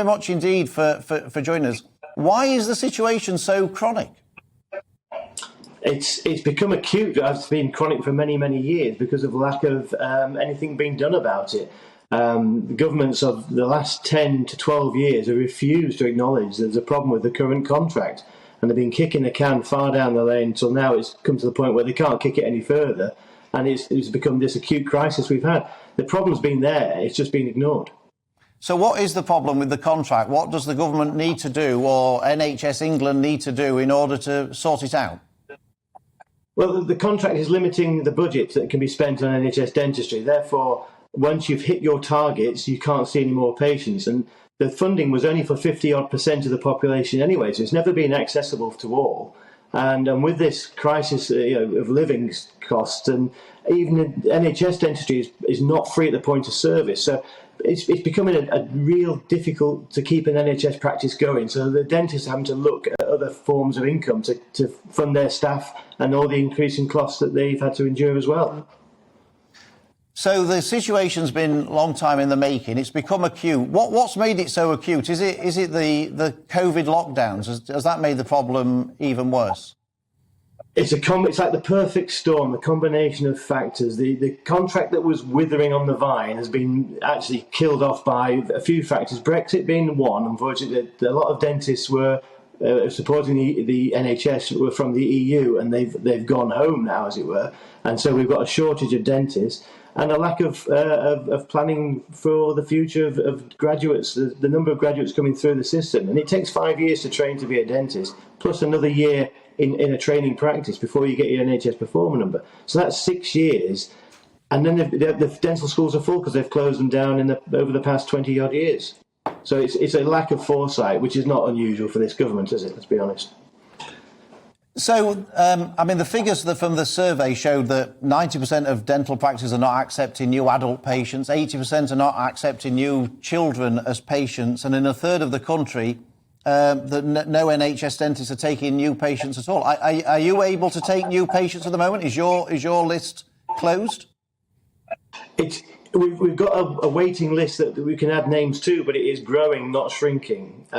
very much indeed for joining us. Why is the situation so chronic? It's become acute. It's been chronic for many, many years because of lack of anything being done about it. The governments of the last 10 to 12 years have refused to acknowledge there's a problem with the current contract, and they've been kicking the can far down the lane until now it's come to the point where they can't kick it any further, and it's become this acute crisis we've had. The problem's been there, it's just been ignored. So what is the problem with the contract? What does the government need to do, or NHS England need to do, in order to sort it out? Well, the contract is limiting the budget that can be spent on NHS dentistry. Therefore, once you've hit your targets, you can't see any more patients. And the funding was only for 50-odd% of the population anyway, so it's never been accessible to all. And with this crisis of living costs, and even NHS dentistry is not free at the point of service. So it's becoming a real difficult to keep an NHS practice going. So the dentists are having to look at other forms of income to fund their staff and all the increasing costs that they've had to endure as well. So the situation's been a long time in the making. It's become acute. What's made it so acute? Is it the COVID lockdowns? Has that made the problem even worse? It's like the perfect storm, the combination of factors. The contract that was withering on the vine has been actually killed off by a few factors. Brexit being one, unfortunately, a lot of dentists were supporting the NHS were from the EU, and they've gone home now, as it were. And so we've got a shortage of dentists and a lack of planning for the future of graduates, the number of graduates coming through the system. And it takes 5 years to train to be a dentist, plus another year in a training practice before you get your NHS performer number. So that's 6 years. And then the dental schools are full because they've closed them down over the past 20-odd years. So it's a lack of foresight, which is not unusual for this government, is it? Let's be honest. So, the figures from the survey showed that 90% of dental practices are not accepting new adult patients, 80% are not accepting new children as patients, and in a third of the country, no NHS dentists are taking new patients at all. Are you able to take new patients at the moment? Is your list closed? We've got a waiting list that we can add names to, but it is growing, not shrinking.